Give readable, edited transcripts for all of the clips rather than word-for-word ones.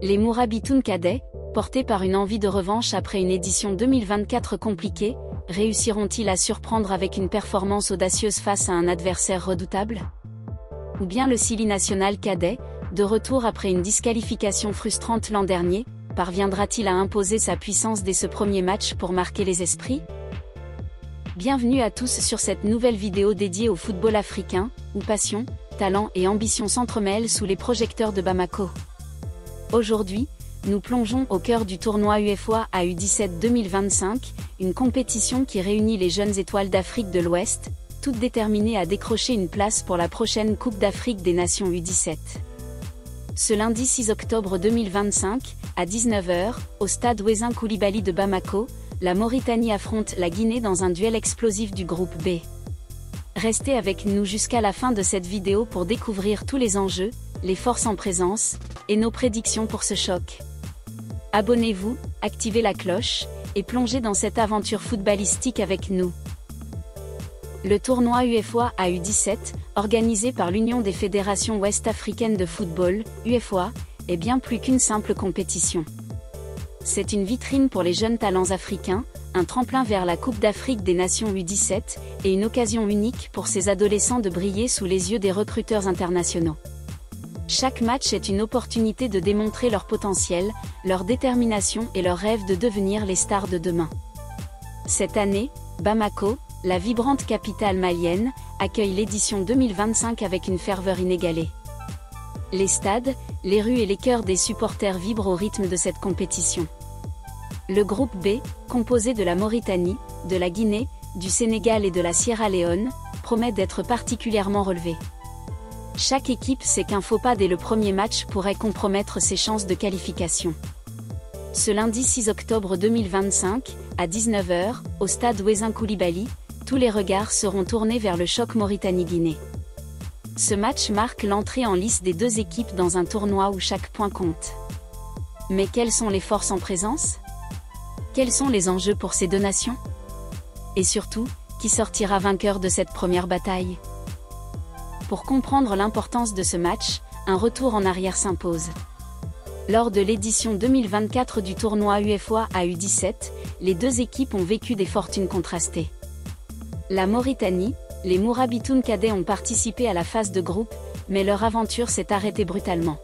Les Mourabitoun cadets, portés par une envie de revanche après une édition 2024 compliquée, réussiront-ils à surprendre avec une performance audacieuse face à un adversaire redoutable? Ou bien le Sili national cadet, de retour après une disqualification frustrante l'an dernier, parviendra-t-il à imposer sa puissance dès ce premier match pour marquer les esprits? Bienvenue à tous sur cette nouvelle vidéo dédiée au football africain, où passion, talent et ambition s'entremêlent sous les projecteurs de Bamako. Aujourd'hui, nous plongeons au cœur du tournoi UEFA U17 2025, une compétition qui réunit les jeunes étoiles d'Afrique de l'Ouest, toutes déterminées à décrocher une place pour la prochaine Coupe d'Afrique des Nations U17. Ce lundi 6 octobre 2025, à 19h, au stade Ouezin Koulibaly de Bamako, la Mauritanie affronte la Guinée dans un duel explosif du groupe B. Restez avec nous jusqu'à la fin de cette vidéo pour découvrir tous les enjeux, les forces en présence, et nos prédictions pour ce choc. Abonnez-vous, activez la cloche, et plongez dans cette aventure footballistique avec nous. Le tournoi UEFA U17, organisé par l'Union des fédérations ouest-africaines de football, UEFA, est bien plus qu'une simple compétition. C'est une vitrine pour les jeunes talents africains, un tremplin vers la Coupe d'Afrique des Nations U17, et une occasion unique pour ces adolescents de briller sous les yeux des recruteurs internationaux. Chaque match est une opportunité de démontrer leur potentiel, leur détermination et leur rêve de devenir les stars de demain. Cette année, Bamako, la vibrante capitale malienne, accueille l'édition 2025 avec une ferveur inégalée. Les stades, les rues et les cœurs des supporters vibrent au rythme de cette compétition. Le groupe B, composé de la Mauritanie, de la Guinée, du Sénégal et de la Sierra Leone, promet d'être particulièrement relevé. Chaque équipe sait qu'un faux pas dès le premier match pourrait compromettre ses chances de qualification. Ce lundi 6 octobre 2025, à 19h, au stade Ouezin Koulibaly, tous les regards seront tournés vers le choc Mauritanie-Guinée. Ce match marque l'entrée en lice des deux équipes dans un tournoi où chaque point compte. Mais quelles sont les forces en présence? Quels sont les enjeux pour ces deux nations? Et surtout, qui sortira vainqueur de cette première bataille? Pour comprendre l'importance de ce match, un retour en arrière s'impose. Lors de l'édition 2024 du tournoi UEFA U17, les deux équipes ont vécu des fortunes contrastées. La Mauritanie, les Mourabitoun cadets ont participé à la phase de groupe, mais leur aventure s'est arrêtée brutalement.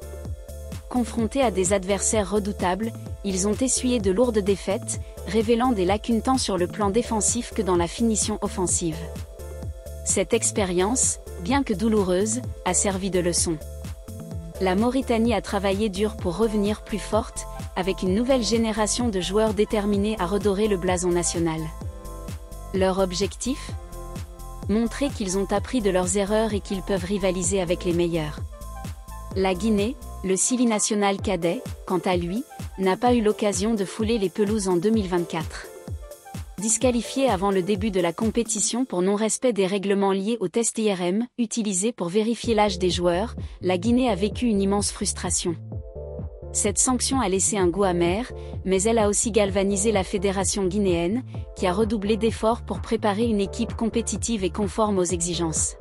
Confrontés à des adversaires redoutables, ils ont essuyé de lourdes défaites, révélant des lacunes tant sur le plan défensif que dans la finition offensive. Cette expérience, bien que douloureuse, a servi de leçon. La Mauritanie a travaillé dur pour revenir plus forte, avec une nouvelle génération de joueurs déterminés à redorer le blason national. Leur objectif? Montrer qu'ils ont appris de leurs erreurs et qu'ils peuvent rivaliser avec les meilleurs. La Guinée, le Sili national cadet, quant à lui, n'a pas eu l'occasion de fouler les pelouses en 2024. Disqualifié avant le début de la compétition pour non-respect des règlements liés au test IRM, utilisé pour vérifier l'âge des joueurs, la Guinée a vécu une immense frustration. Cette sanction a laissé un goût amer, mais elle a aussi galvanisé la fédération guinéenne, qui a redoublé d'efforts pour préparer une équipe compétitive et conforme aux exigences.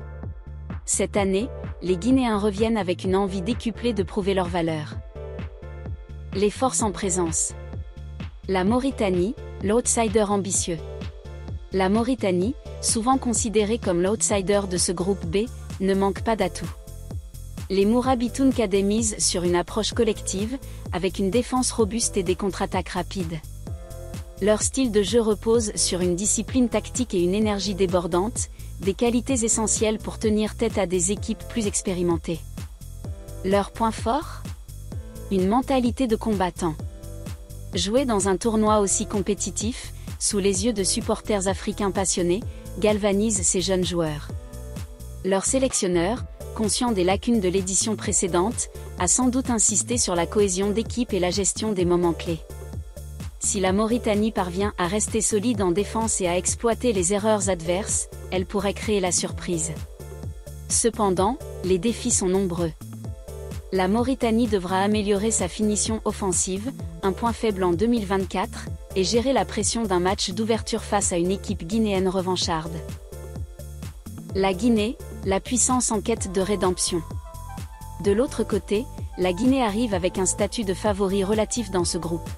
Cette année, les Guinéens reviennent avec une envie décuplée de prouver leur valeur. Les forces en présence. La Mauritanie, l'outsider ambitieux. La Mauritanie, souvent considérée comme l'outsider de ce groupe B, ne manque pas d'atouts. Les Mourabitoun cadets misent sur une approche collective, avec une défense robuste et des contre-attaques rapides. Leur style de jeu repose sur une discipline tactique et une énergie débordante, des qualités essentielles pour tenir tête à des équipes plus expérimentées. Leur point fort? Une mentalité de combattant. Jouer dans un tournoi aussi compétitif, sous les yeux de supporters africains passionnés, galvanise ces jeunes joueurs. Leur sélectionneur, conscient des lacunes de l'édition précédente, a sans doute insisté sur la cohésion d'équipe et la gestion des moments clés. Si la Mauritanie parvient à rester solide en défense et à exploiter les erreurs adverses, elle pourrait créer la surprise. Cependant, les défis sont nombreux. La Mauritanie devra améliorer sa finition offensive, un point faible en 2024, et gérer la pression d'un match d'ouverture face à une équipe guinéenne revancharde. La Guinée, la puissance en quête de rédemption. De l'autre côté, la Guinée arrive avec un statut de favori relatif dans ce groupe.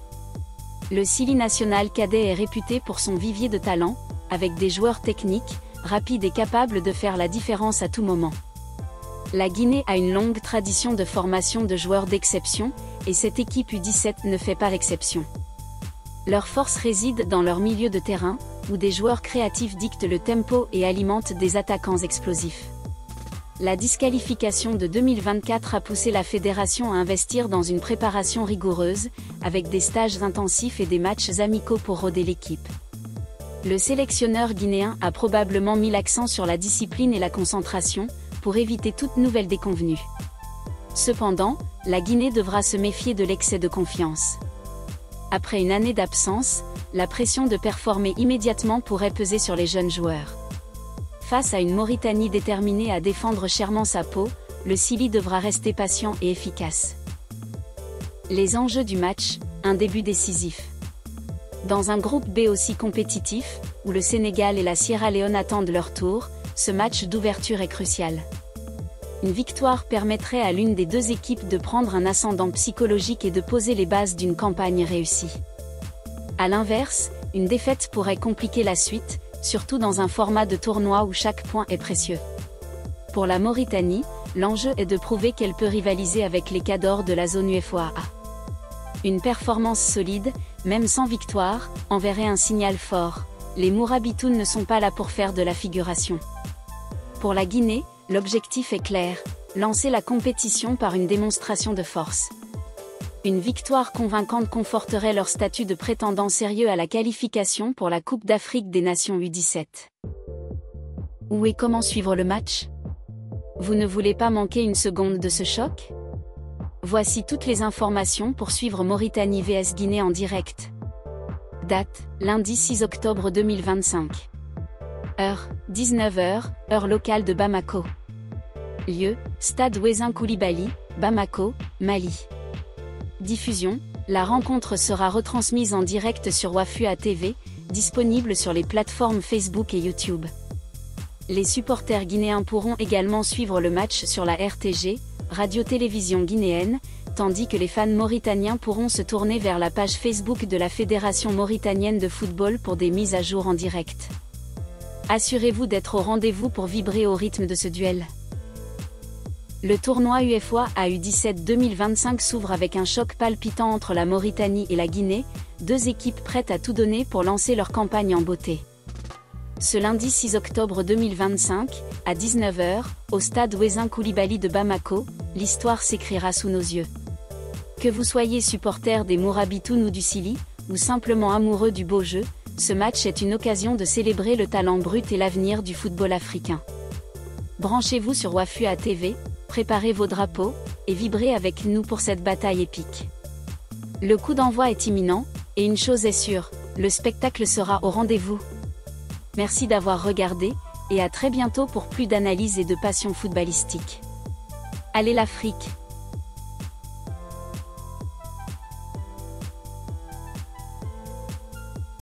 Le Sili national cadet est réputé pour son vivier de talent, avec des joueurs techniques, rapides et capables de faire la différence à tout moment. La Guinée a une longue tradition de formation de joueurs d'exception, et cette équipe U17 ne fait pas l'exception. Leur force réside dans leur milieu de terrain, où des joueurs créatifs dictent le tempo et alimentent des attaquants explosifs. La disqualification de 2024 a poussé la fédération à investir dans une préparation rigoureuse, avec des stages intensifs et des matchs amicaux pour roder l'équipe. Le sélectionneur guinéen a probablement mis l'accent sur la discipline et la concentration, pour éviter toute nouvelle déconvenue. Cependant, la Guinée devra se méfier de l'excès de confiance. Après une année d'absence, la pression de performer immédiatement pourrait peser sur les jeunes joueurs. Face à une Mauritanie déterminée à défendre chèrement sa peau, le Sili devra rester patient et efficace. Les enjeux du match, un début décisif. Dans un groupe B aussi compétitif, où le Sénégal et la Sierra Leone attendent leur tour, ce match d'ouverture est crucial. Une victoire permettrait à l'une des deux équipes de prendre un ascendant psychologique et de poser les bases d'une campagne réussie. A l'inverse, une défaite pourrait compliquer la suite, surtout dans un format de tournoi où chaque point est précieux. Pour la Mauritanie, l'enjeu est de prouver qu'elle peut rivaliser avec les cadors de la zone UFOA. Une performance solide, même sans victoire, enverrait un signal fort. Les Mourabitounes ne sont pas là pour faire de la figuration. Pour la Guinée, l'objectif est clair, lancer la compétition par une démonstration de force. Une victoire convaincante conforterait leur statut de prétendant sérieux à la qualification pour la Coupe d'Afrique des Nations U17. Où et comment suivre le match? Vous ne voulez pas manquer une seconde de ce choc? Voici toutes les informations pour suivre Mauritanie vs Guinée en direct. Date, lundi 6 octobre 2025. Heure, 19h, heure locale de Bamako. Lieu, Stade Ouezin Koulibaly, Bamako, Mali. Diffusion, la rencontre sera retransmise en direct sur Wafua TV, disponible sur les plateformes Facebook et YouTube. Les supporters guinéens pourront également suivre le match sur la RTG, radio-télévision guinéenne, tandis que les fans mauritaniens pourront se tourner vers la page Facebook de la Fédération mauritanienne de football pour des mises à jour en direct. Assurez-vous d'être au rendez-vous pour vibrer au rythme de ce duel. Le tournoi UFOA U17 2025 s'ouvre avec un choc palpitant entre la Mauritanie et la Guinée, deux équipes prêtes à tout donner pour lancer leur campagne en beauté. Ce lundi 6 octobre 2025, à 19h, au stade Ouezin Koulibaly de Bamako, l'histoire s'écrira sous nos yeux. Que vous soyez supporter des Mourabitounes ou du Sili, ou simplement amoureux du beau jeu, ce match est une occasion de célébrer le talent brut et l'avenir du football africain. Branchez-vous sur Wafua TV, préparez vos drapeaux, et vibrez avec nous pour cette bataille épique. Le coup d'envoi est imminent, et une chose est sûre, le spectacle sera au rendez-vous. Merci d'avoir regardé, et à très bientôt pour plus d'analyses et de passion footballistique. Allez l'Afrique!